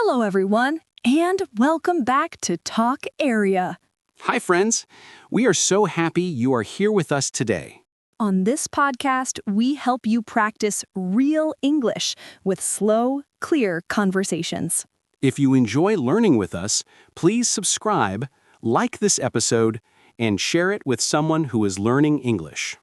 Hello, everyone, and welcome back to Talk Area. Hi, friends. We are so happy you are here with us today. On this podcast, we help you practice real English with slow, clear conversations. If you enjoy learning with us, please subscribe, like this episode, and share it with someone who is learning English.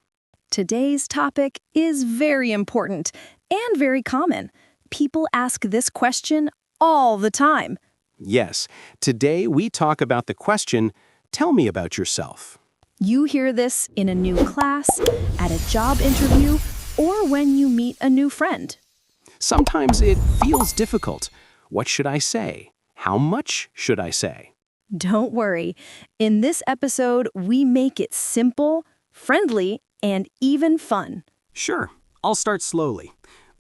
Today's topic is very important and very common. People ask this question all the time. Yes, today we talk about the question, tell me about yourself. You hear this in a new class, at a job interview, or when you meet a new friend. Sometimes it feels difficult. What should I say? How much should I say? Don't worry. In this episode, we make it simple, friendly, and even fun. Sure, I'll start slowly.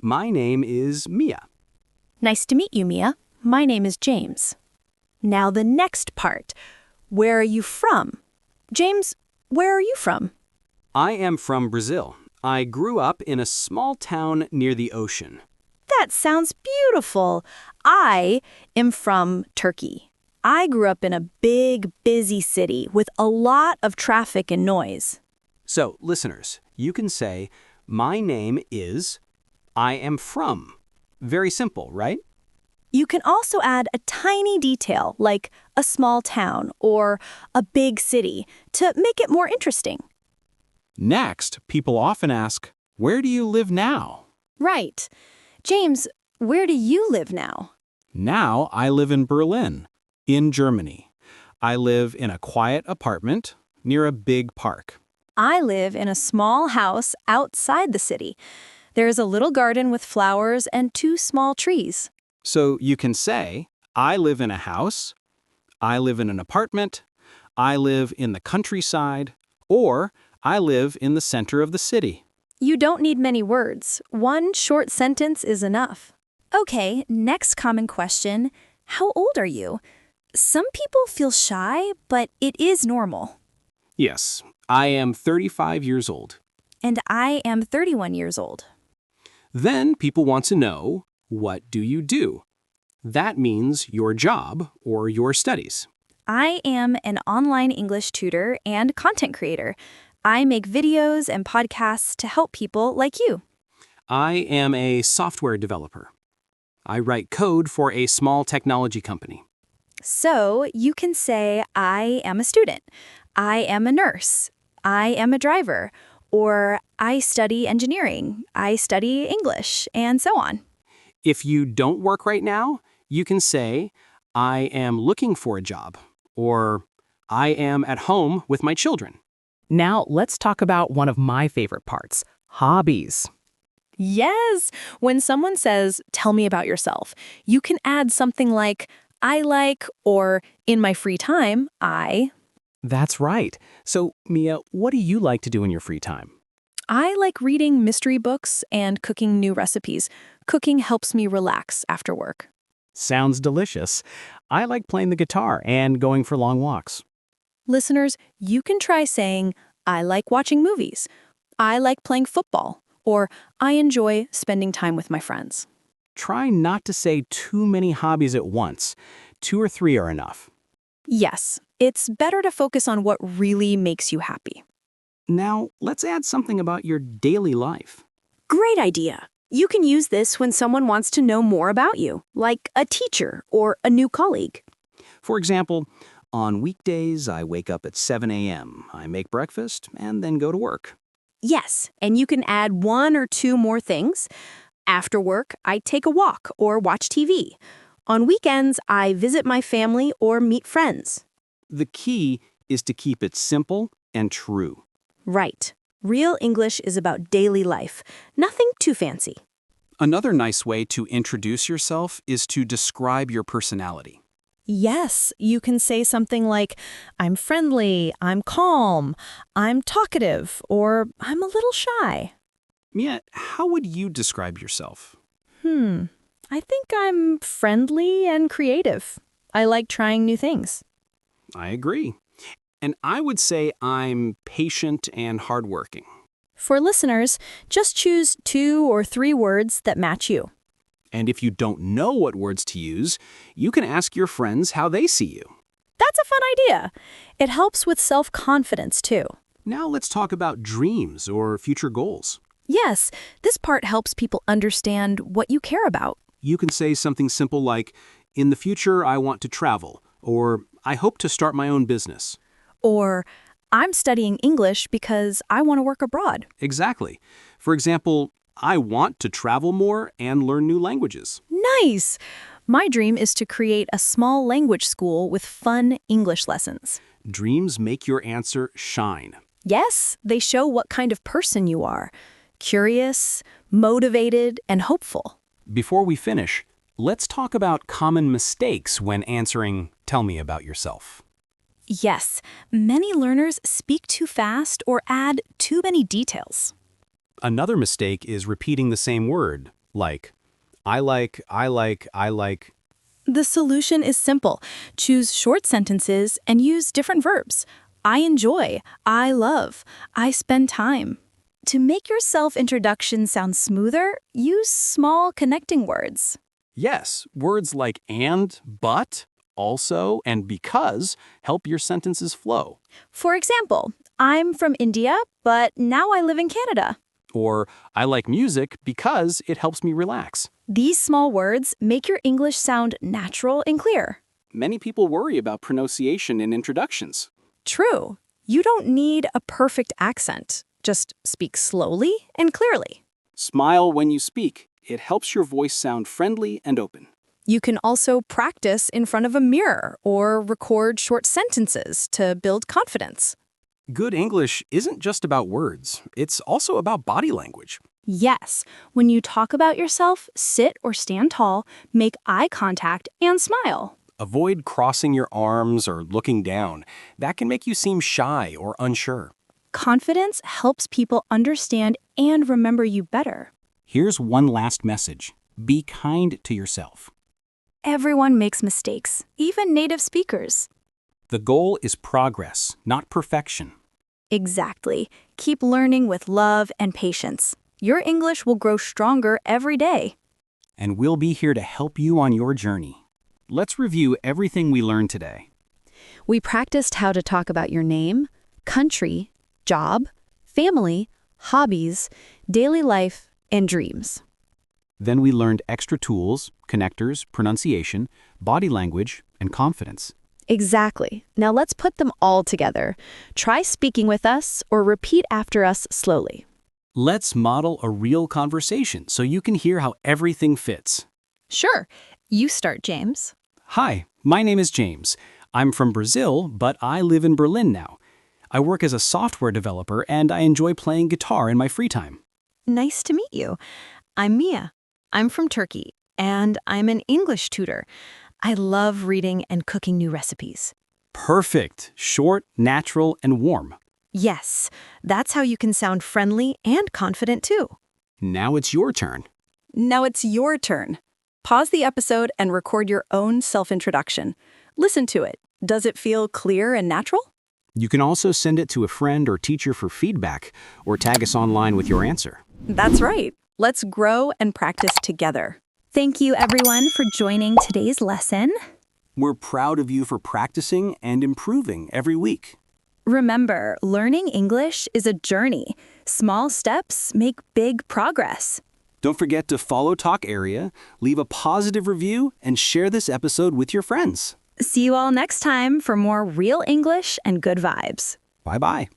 My name is Mia. Nice to meet you, Mia. My name is James. Now the next part. Where are you from? James, where are you from? I am from Brazil. I grew up in a small town near the ocean. That sounds beautiful. I am from Turkey. I grew up in a big, busy city with a lot of traffic and noise. So, listeners, you can say, my name is, I am from. Very simple, right? You can also add a tiny detail like a small town or a big city to make it more interesting. Next, people often ask, where do you live now? Right. James, where do you live now? Now I live in Berlin, in Germany. I live in a quiet apartment near a big park. I live in a small house outside the city. There is a little garden with flowers and 2 small trees. So you can say, I live in a house, I live in an apartment, I live in the countryside, or I live in the center of the city. You don't need many words. One short sentence is enough. Okay, next common question. How old are you? Some people feel shy, but it is normal. Yes, I am 35 years old. And I am 31 years old. Then people want to know, what do you do? That means your job or your studies. I am an online English tutor and content creator. I make videos and podcasts to help people like you. I am a software developer. I write code for a small technology company. So you can say, I am a student. I am a nurse. I am a driver. Or I study engineering. I study English, and so on. If you don't work right now, you can say, I am looking for a job, or I am at home with my children. Now, let's talk about one of my favorite parts, hobbies. Yes! When someone says, tell me about yourself, you can add something like, I like, or in my free time, I. That's right. So, Mia, what do you like to do in your free time? I like reading mystery books and cooking new recipes. Cooking helps me relax after work. Sounds delicious. I like playing the guitar and going for long walks. Listeners, you can try saying, I like watching movies. I like playing football. Or I enjoy spending time with my friends. Try not to say too many hobbies at once. 2 or 3 are enough. Yes, it's better to focus on what really makes you happy. Now, let's add something about your daily life. Great idea. You can use this when someone wants to know more about you, like a teacher or a new colleague. For example, on weekdays, I wake up at 7 a.m., I make breakfast, and then go to work. Yes, and you can add 1 or 2 more things. After work, I take a walk or watch TV. On weekends, I visit my family or meet friends. The key is to keep it simple and true. Right. Real English is about daily life. Nothing too fancy. Another nice way to introduce yourself is to describe your personality. Yes, you can say something like, I'm friendly, I'm calm, I'm talkative, or I'm a little shy. Mia, how would you describe yourself? I think I'm friendly and creative. I like trying new things. I agree. And I would say I'm patient and hardworking. For listeners, just choose 2 or 3 words that match you. And if you don't know what words to use, you can ask your friends how they see you. That's a fun idea. It helps with self-confidence, too. Now let's talk about dreams or future goals. Yes, this part helps people understand what you care about. You can say something simple like, in the future, I want to travel, or I hope to start my own business. Or, I'm studying English because I want to work abroad. Exactly. For example, I want to travel more and learn new languages. Nice! My dream is to create a small language school with fun English lessons. Dreams make your answer shine. Yes, they show what kind of person you are. Curious, motivated, and hopeful. Before we finish, let's talk about common mistakes when answering, "Tell me about yourself." Yes, many learners speak too fast or add too many details. Another mistake is repeating the same word, like, I like. The solution is simple. Choose short sentences and use different verbs. I enjoy, I love, I spend time. To make your self-introduction sound smoother, use small connecting words. Yes, words like and, but, also, and because help your sentences flow. For example, I'm from India, but now I live in Canada. Or, I like music because it helps me relax. These small words make your English sound natural and clear. Many people worry about pronunciation in introductions. True. You don't need a perfect accent. Just speak slowly and clearly. Smile when you speak. It helps your voice sound friendly and open. You can also practice in front of a mirror or record short sentences to build confidence. Good English isn't just about words. It's also about body language. Yes, when you talk about yourself, sit or stand tall, make eye contact, and smile. Avoid crossing your arms or looking down. That can make you seem shy or unsure. Confidence helps people understand and remember you better. Here's one last message. Be kind to yourself. Everyone makes mistakes, even native speakers. The goal is progress, not perfection. Exactly. Keep learning with love and patience. Your English will grow stronger every day. And we'll be here to help you on your journey. Let's review everything we learned today. We practiced how to talk about your name, country, job, family, hobbies, daily life, and dreams. Then we learned extra tools, connectors, pronunciation, body language, and confidence. Exactly. Now let's put them all together. Try speaking with us or repeat after us slowly. Let's model a real conversation so you can hear how everything fits. Sure. You start, James. Hi, my name is James. I'm from Brazil, but I live in Berlin now. I work as a software developer and I enjoy playing guitar in my free time. Nice to meet you. I'm Mia. I'm from Turkey, and I'm an English tutor. I love reading and cooking new recipes. Perfect. Short, natural, and warm. Yes, that's how you can sound friendly and confident too. Now it's your turn. Now it's your turn. Pause the episode and record your own self-introduction. Listen to it. Does it feel clear and natural? You can also send it to a friend or teacher for feedback, or tag us online with your answer. That's right. Let's grow and practice together. Thank you, everyone, for joining today's lesson. We're proud of you for practicing and improving every week. Remember, learning English is a journey. Small steps make big progress. Don't forget to follow Talk Area, leave a positive review, and share this episode with your friends. See you all next time for more real English and good vibes. Bye-bye.